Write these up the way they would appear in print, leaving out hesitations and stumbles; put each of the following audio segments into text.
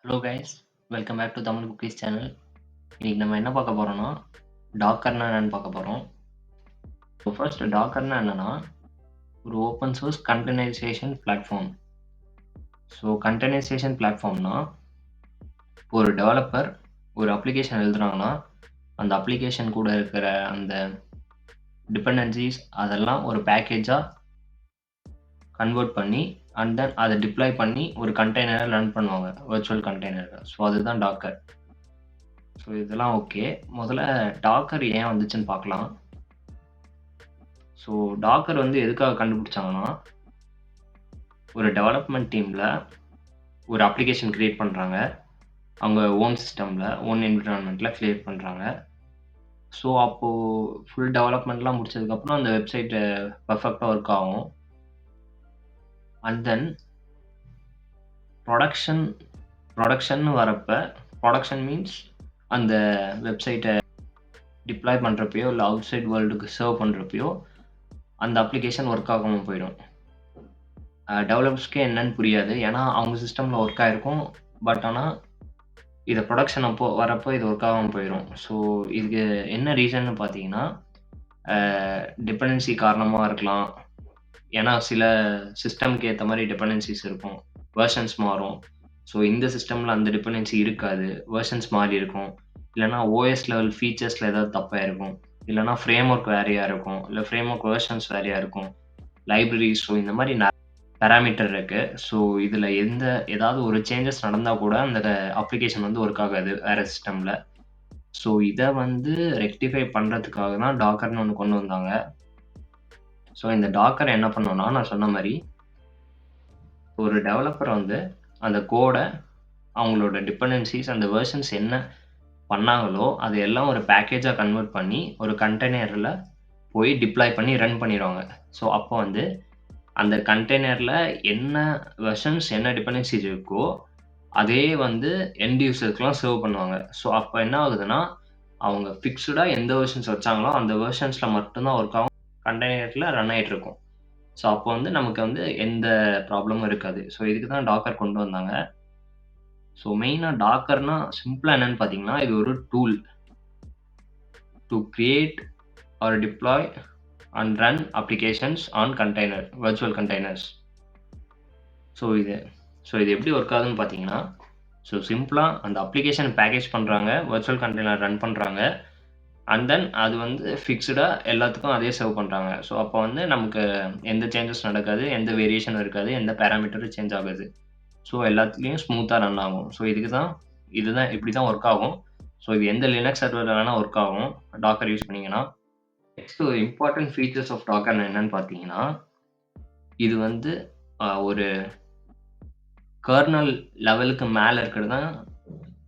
Hello guys, welcome back to Tamil cookies channel. இன்னைக்கு நம்ம என்ன பார்க்க போறோம்னா டாக்கர்னா என்னன்னு பார்க்க போறோம். ஸோ ஃபர்ஸ்ட் டாக்கர்னா என்னன்னா ஒரு open source containerization platform. So containerization பிளாட்ஃபார்ம்னா ஒரு டெவலப்பர் ஒரு அப்ளிகேஷன் எழுதுறாங்கன்னா அந்த அப்ளிகேஷன் கூட இருக்கிற அந்த டிபெண்டன்சிஸ் அதெல்லாம் ஒரு பேக்கேஜாக கன்வெர்ட் பண்ணி அண்ட் தென் அதை டிப்ளாய் பண்ணி ஒரு கண்டெய்னரை ரன் பண்ணுவாங்க, வர்ச்சுவல் கண்டெய்னரை. ஸோ அதுதான் டாக்கர். ஸோ இதெல்லாம் ஓகே. முதல்ல டாக்கர் ஏன் வந்துச்சுன்னு பார்க்கலாம். ஸோ டாக்கர் வந்து எதுக்காக கண்டுபிடிச்சாங்கன்னா, ஒரு டெவலப்மெண்ட் டீமில் ஒரு அப்ளிகேஷன் க்ரியேட் பண்ணுறாங்க. அவங்க ஓன் சிஸ்டமில் ஓன் என்விரான்மெண்ட்டில் க்ரியேட் பண்ணுறாங்க. ஸோ அப்போது ஃபுல் டெவலப்மெண்ட்லாம் முடிச்சதுக்கப்புறம் அந்த வெப்சைட்டு பர்ஃபெக்டாக ஒர்க் ஆகும். அண்ட் தென் ப்ரொடக்ஷன் வரப்போ, ப்ரொடக்ஷன் மீன்ஸ் அந்த வெப்சைட்டை டிப்ளாய் பண்ணுறப்பையோ இல்லை அவுட் சைட் வேர்ல்டுக்கு சர்வ் பண்ணுறப்பையோ அந்த அப்ளிகேஷன் ஒர்க் ஆகாமல் போயிடும். டெவலப்பர்ஸ்க்கே என்னன்னு புரியாது, ஏன்னா அவங்க சிஸ்டமில் ஒர்க் ஆகிருக்கும். பட் ஆனால் இதை ப்ரொடக்ஷன் வரப்போ இது ஒர்க் ஆகாமல் போயிடும். ஸோ இதுக்கு என்ன ரீசன்னு பார்த்தீங்கன்னா, டிபெண்டன்சி காரணமாக இருக்கலாம். ஏன்னா சில சிஸ்டம்க்கு ஏற்ற மாதிரி டிபெண்டன்சிஸ் இருக்கும், வெர்ஷன்ஸ் மாறும். ஸோ இந்த சிஸ்டமில் அந்த டிபெண்டன்சி இருக்காது, வெர்ஷன்ஸ் மாறி இருக்கும். இல்லைனா ஓஎஸ் லெவல் ஃபீச்சர்ஸில் ஏதாவது தப்பாக இருக்கும், இல்லைனா ஃப்ரேம் ஒர்க் வேறையாக இருக்கும், இல்லை ஃப்ரேம் ஒர்க் வெர்ஷன்ஸ் வேறையாக இருக்கும், லைப்ரரிஸ். ஸோ இந்த மாதிரி பேராமீட்டர் இருக்குது. ஸோ இதில் ஏதாவது ஒரு சேஞ்சஸ் நடந்தால் கூட அந்த அப்ளிகேஷன் வந்து ஒர்க் ஆகாது வேறு சிஸ்டமில். ஸோ இதை வந்து ரெக்டிஃபை பண்ணுறதுக்காக தான் டாக்கர்னு ஒன்று கொண்டு வந்தாங்க. ஸோ இந்த டாக்கர் என்ன பண்ணோன்னா, நான் சொன்ன மாதிரி ஒரு டெவலப்பர் வந்து அந்த கோடை அவங்களோட டிபெண்டன்சிஸ் அந்த வெர்ஷன்ஸ் என்ன பண்ணாங்களோ அது எல்லாம் ஒரு பேக்கேஜாக கன்வெர்ட் பண்ணி ஒரு கண்டெய்னரில் போய் டிப்ளாய் பண்ணி ரன் பண்ணிடுவாங்க. ஸோ அப்போ வந்து அந்த கண்டெய்னரில் என்ன வெர்ஷன்ஸ் என்ன டிபெண்டன்சிஸ் இருக்கோ அதே வந்து எண்ட் யூசர்ஸ்க்குலாம் சர்வ் பண்ணுவாங்க. ஸோ அப்போ என்ன ஆகுதுன்னா, அவங்க ஃபிக்ஸ்டாக எந்த வெர்ஷன்ஸ் வச்சாங்களோ அந்த வெர்ஷன்ஸில் மட்டும்தான் ஒர்க் ஆகும், கண்டெய்னரில் ரன் ஆகிட்டு இருக்கும். ஸோ அப்போ வந்து நமக்கு வந்து எந்த ப்ராப்ளமும் இருக்காது. ஸோ இதுக்கு தான் டாக்கர் கொண்டு வந்தாங்க. ஸோ மெயினாக டாக்கர்னா சிம்பிளாக என்னன்னு பார்த்தீங்கன்னா, இது ஒரு tool to create R deploy and run applications on container, virtual containers. So இது எப்படி ஒர்க் ஆகுதுன்னு பார்த்தீங்கன்னா, ஸோ சிம்பிளாக அந்த அப்ளிகேஷன் பேக்கேஜ் பண்ணுறாங்க, வர்ச்சுவல் கண்டெய்னர் ரன் பண்ணுறாங்க, அண்ட் தென் அது வந்து ஃபிக்ஸ்டாக எல்லாத்துக்கும் அதே சர்வ் பண்ணுறாங்க. ஸோ அப்போ வந்து நமக்கு எந்த சேஞ்சஸ் நடக்காது, எந்த வேரியேஷனும் இருக்காது, எந்த பேராமீட்டரும் சேஞ்ச் ஆகாது. ஸோ எல்லாத்துலேயும் ஸ்மூத்தாக ரன் ஆகும். ஸோ இதுதான் இப்படி தான் ஒர்க் ஆகும். ஸோ இது எந்த லினக்ஸ் சர்வரில் வேணால் ஒர்க் ஆகும் டாக்கர் யூஸ் பண்ணிங்கன்னா. நெக்ஸ்ட் ஒரு இம்பார்ட்டன்ட் ஃபீச்சர்ஸ் ஆஃப் டாக்கர் என்னன்னு பார்த்தீங்கன்னா, இது வந்து ஒரு கர்னல் லெவலுக்கு மேலே இருக்கிறது தான்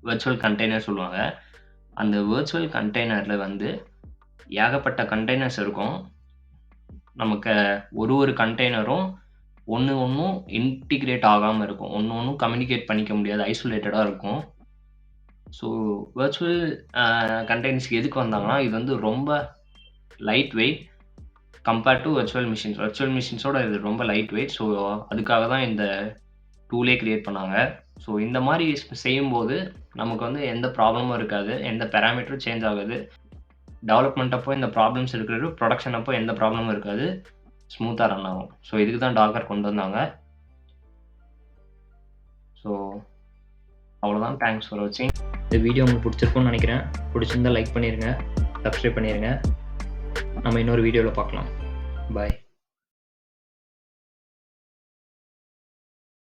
வர்ச்சுவல் கண்டெய்னர் சொல்லுவாங்க. அந்த வர்ச்சுவல் கண்டெய்னரில் வந்து ஏகப்பட்ட கண்டெய்னர்ஸ் இருக்கும். நமக்கு ஒரு கண்டெய்னரும் ஒன்றும் இன்டிகிரேட் ஆகாமல் இருக்கும், ஒன்றும் கம்யூனிகேட் பண்ணிக்க முடியாது, ஐசோலேட்டடாக இருக்கும். ஸோ வர்ச்சுவல் கண்டெய்னர்ஸ்க்கு எதுக்கு வந்தாங்கன்னா, இது வந்து ரொம்ப light weight compared to virtual மிஷின்ஸோட இது ரொம்ப லைட் வெயிட். ஸோ அதுக்காக தான் இந்த டூலே கிரியேட் பண்ணாங்க. ஸோ இந்த மாதிரி செய்யும்போது நமக்கு வந்து எந்த ப்ராப்ளமும் இருக்காது, எந்த பேராமீட்டரும் சேஞ்ச் ஆகாது. டெவலப்மெண்ட் அப்போ இந்த ப்ராப்ளம்ஸ் இருக்கிறது, ப்ரொடக்ஷன் அப்போ எந்த ப்ராப்ளமும் இருக்காது, ஸ்மூத்தாக ரன் ஆகும். ஸோ இதுக்கு தான் டாக்கர் கொண்டு வந்தாங்க. ஸோ அவ்வளோதான். தேங்க்ஸ் ஃபார் வாட்சிங். இந்த வீடியோ உங்களுக்கு பிடிச்சிருக்கும்னு நினைக்கிறேன். பிடிச்சிருந்தா லைக் பண்ணிடுங்க, சப்ஸ்கிரைப் பண்ணிடுங்க. நம்ம இன்னொரு வீடியோவில் பார்க்கலாம். பாய்.